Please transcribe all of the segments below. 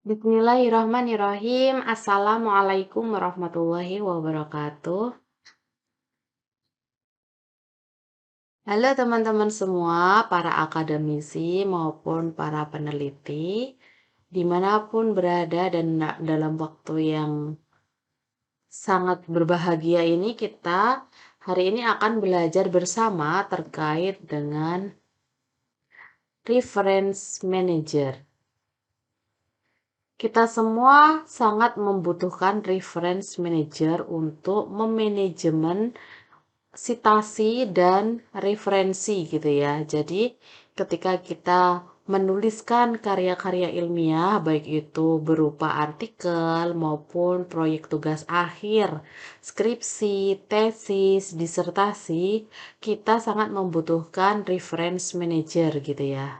Bismillahirrahmanirrahim. Assalamualaikum warahmatullahi wabarakatuh. Halo teman-teman semua, para akademisi maupun para peneliti, dimanapun berada dan dalam waktu yang sangat berbahagia ini, kita hari ini akan belajar bersama terkait dengan reference manager. Kita semua sangat membutuhkan reference manager untuk memanajemen citasi dan referensi gitu ya. Jadi ketika kita menuliskan karya-karya ilmiah, baik itu berupa artikel maupun proyek tugas akhir, skripsi, tesis, disertasi, kita sangat membutuhkan reference manager gitu ya.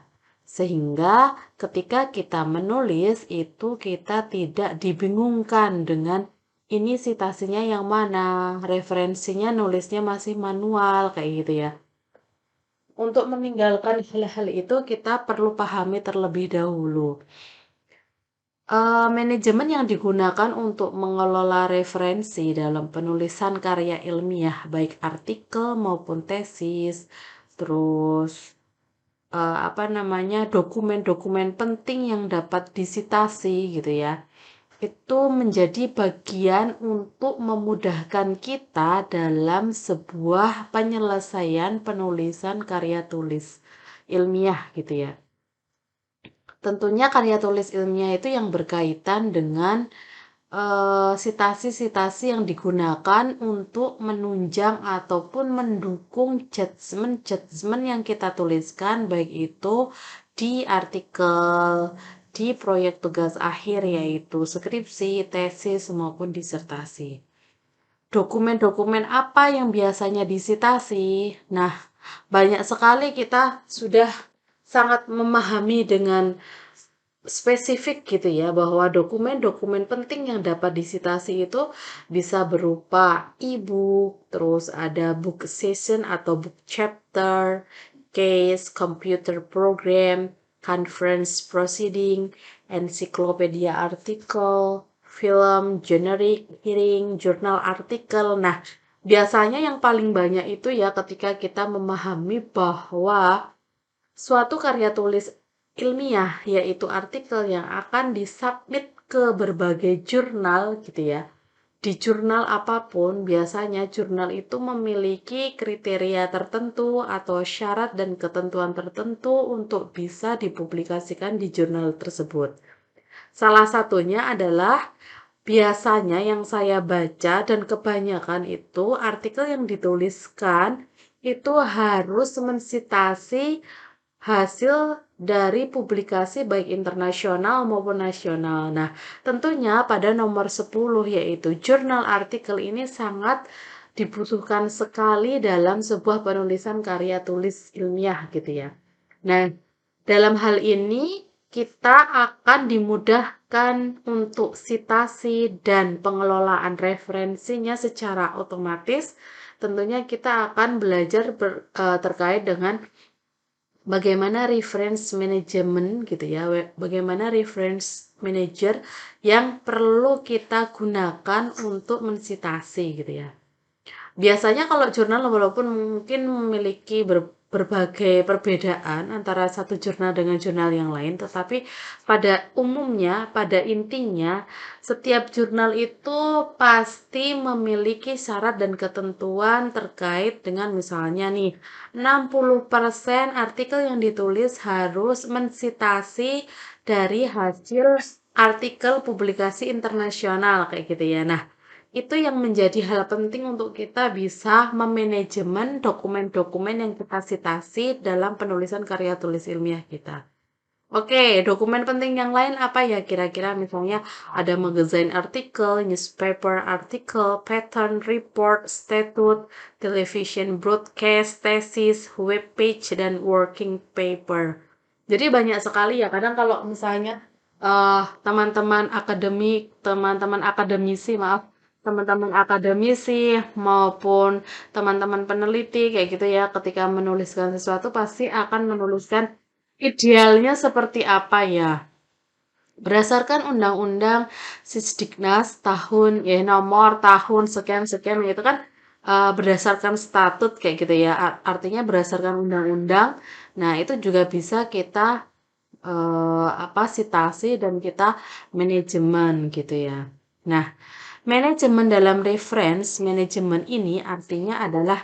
Sehingga ketika kita menulis itu kita tidak dibingungkan dengan ini citasinya yang mana, referensinya nulisnya masih manual kayak gitu ya. Untuk meninggalkan hal-hal itu kita perlu pahami terlebih dahulu. Manajemen yang digunakan untuk mengelola referensi dalam penulisan karya ilmiah, baik artikel maupun tesis, terus dokumen-dokumen penting yang dapat disitasi gitu ya. Itu menjadi bagian untuk memudahkan kita dalam sebuah penyelesaian penulisan karya tulis ilmiah gitu ya. Tentunya karya tulis ilmiah itu yang berkaitan dengan sitasi-sitasi yang digunakan untuk menunjang ataupun mendukung judgement yang kita tuliskan, baik itu di artikel, di proyek tugas akhir yaitu skripsi, tesis, maupun disertasi. Dokumen-dokumen apa yang biasanya disitasi? Nah, banyak sekali kita sudah sangat memahami dengan spesifik gitu ya, bahwa dokumen-dokumen penting yang dapat disitasi itu bisa berupa e-book, terus ada book session atau book chapter, case, computer program, conference proceeding, ensiklopedia artikel, film, generic hearing, jurnal artikel. Nah, biasanya yang paling banyak itu ya ketika kita memahami bahwa suatu karya tulis ilmiah, yaitu artikel yang akan disubmit ke berbagai jurnal gitu ya. Di jurnal apapun, biasanya jurnal itu memiliki kriteria tertentu atau syarat dan ketentuan tertentu untuk bisa dipublikasikan di jurnal tersebut. Salah satunya adalah biasanya yang saya baca dan kebanyakan itu artikel yang dituliskan itu harus mensitasi hasil dari publikasi baik internasional maupun nasional. Nah, tentunya pada nomor 10 yaitu jurnal artikel ini sangat dibutuhkan sekali dalam sebuah penulisan karya tulis ilmiah gitu ya. Nah, dalam hal ini kita akan dimudahkan untuk citasi dan pengelolaan referensinya secara otomatis. Tentunya kita akan belajar terkait dengan bagaimana reference management gitu ya, bagaimana reference manager yang perlu kita gunakan untuk mensitasi gitu ya. Biasanya kalau jurnal walaupun mungkin memiliki berbagai perbedaan antara satu jurnal dengan jurnal yang lain, tetapi pada umumnya, pada intinya, setiap jurnal itu pasti memiliki syarat dan ketentuan terkait dengan misalnya nih, 60% artikel yang ditulis harus mensitasi dari hasil artikel publikasi internasional kayak gitu ya. Nah, itu yang menjadi hal penting untuk kita bisa memanajemen dokumen-dokumen yang kita citasi dalam penulisan karya tulis ilmiah kita. Oke, dokumen penting yang lain apa ya kira-kira? Misalnya ada magazine artikel, newspaper artikel, pattern report, statute, television broadcast, tesis, web page, dan working paper. Jadi banyak sekali ya. Kadang kalau misalnya teman-teman akademisi, maaf, teman-teman akademisi maupun teman-teman peneliti kayak gitu ya, ketika menuliskan sesuatu pasti akan menuliskan idealnya seperti apa ya. Berdasarkan Undang-Undang Sisdiknas tahun ya nomor tahun sekian-sekian itu kan berdasarkan statut kayak gitu ya. Artinya berdasarkan undang-undang. Nah, itu juga bisa kita apa sitasi dan kita manajemen gitu ya. Nah, manajemen dalam reference manajemen ini artinya adalah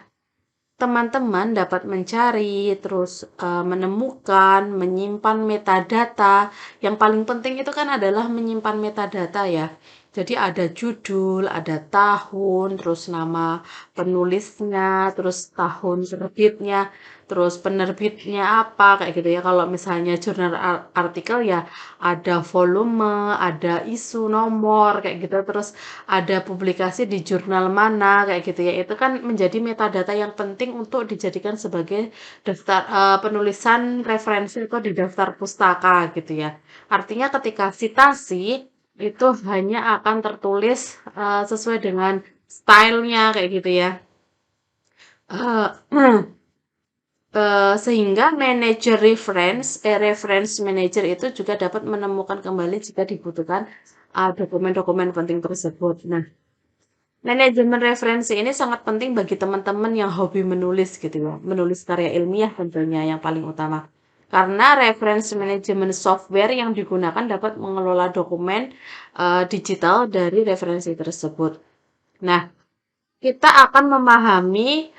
teman-teman dapat mencari, terus menemukan, menyimpan metadata. Yang paling penting itu kan adalah menyimpan metadata ya. Jadi ada judul, ada tahun, terus nama penulisnya, terus tahun terbitnya, terus penerbitnya apa kayak gitu ya. Kalau misalnya jurnal artikel ya ada volume, ada isu, nomor kayak gitu. Terus ada publikasi di jurnal mana kayak gitu ya. Itu kan menjadi metadata yang penting untuk dijadikan sebagai daftar penulisan referensi atau di daftar pustaka gitu ya. Artinya ketika sitasi itu hanya akan tertulis sesuai dengan stylenya kayak gitu ya. Eh, sehingga manager reference manager itu juga dapat menemukan kembali jika dibutuhkan dokumen-dokumen penting tersebut. Nah, manajemen referensi ini sangat penting bagi teman-teman yang hobi menulis gitu ya, menulis karya ilmiah tentunya yang paling utama. Karena reference management software yang digunakan dapat mengelola dokumen digital dari referensi tersebut. Nah, kita akan memahami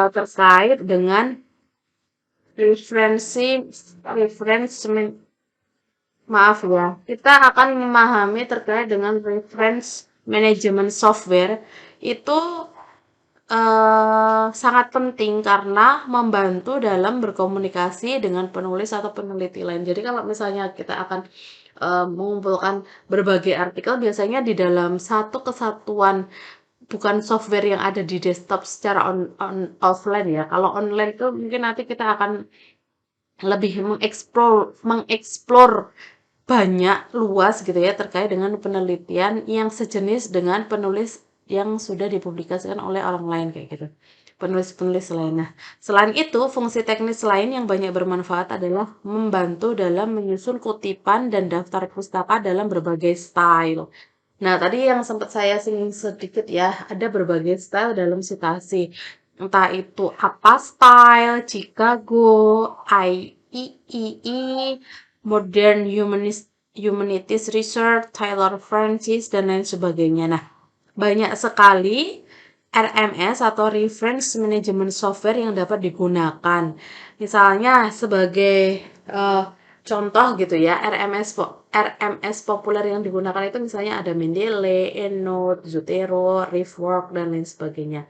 terkait dengan referensi reference maaf ya, kita akan memahami terkait dengan reference management software itu sangat penting karena membantu dalam berkomunikasi dengan penulis atau peneliti lain. Jadi kalau misalnya kita akan mengumpulkan berbagai artikel, biasanya di dalam satu kesatuan bukan software yang ada di desktop secara offline ya. Kalau online itu mungkin nanti kita akan lebih mengeksplor banyak luas gitu ya terkait dengan penelitian yang sejenis dengan penulis yang sudah dipublikasikan oleh orang lain kayak gitu. Penulis-penulis lainnya. Selain itu, fungsi teknis lain yang banyak bermanfaat adalah membantu dalam menyusun kutipan dan daftar pustaka dalam berbagai style. Nah, tadi yang sempat saya singgung sedikit ya, ada berbagai style dalam sitasi. Entah itu apa style, Chicago, IEEE, Modern Humanities Research, Taylor Francis, dan lain sebagainya. Nah, banyak sekali RMS atau Reference Management Software yang dapat digunakan. Misalnya sebagai eh, contoh gitu ya, RMS populer yang digunakan itu misalnya ada Mendeley, EndNote, Zotero, ReefWork, dan lain sebagainya.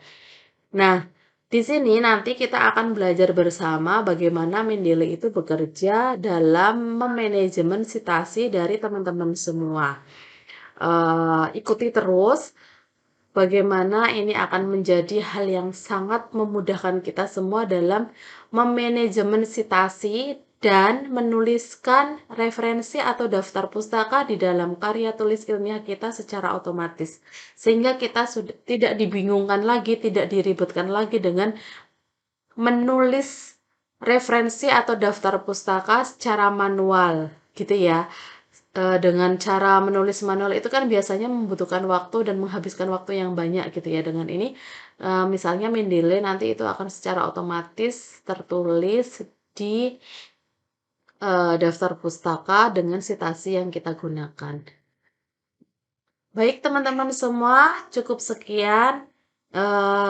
Nah, di sini nanti kita akan belajar bersama bagaimana Mendeley itu bekerja dalam memanajemen sitasi dari teman-teman semua. Ikuti terus bagaimana ini akan menjadi hal yang sangat memudahkan kita semua dalam memanajemen sitasi dan menuliskan referensi atau daftar pustaka di dalam karya tulis ilmiah kita secara otomatis. Sehingga kita sudah tidak dibingungkan lagi, tidak diribetkan lagi dengan menulis referensi atau daftar pustaka secara manual gitu ya. Dengan cara menulis manual itu kan biasanya membutuhkan waktu dan menghabiskan waktu yang banyak gitu ya. Dengan ini misalnya Mendeley nanti itu akan secara otomatis tertulis di daftar pustaka dengan sitasi yang kita gunakan. Baik teman-teman semua, cukup sekian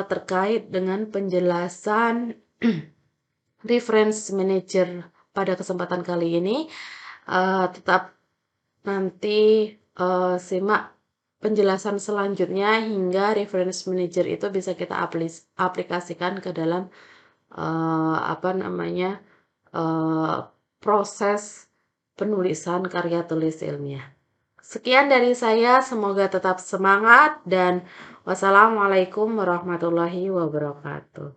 terkait dengan penjelasan reference manager pada kesempatan kali ini. Tetap nanti simak penjelasan selanjutnya hingga reference manager itu bisa kita aplikasikan ke dalam apa namanya proses penulisan karya tulis ilmiah. Sekian dari saya, semoga tetap semangat dan wassalamualaikum warahmatullahi wabarakatuh.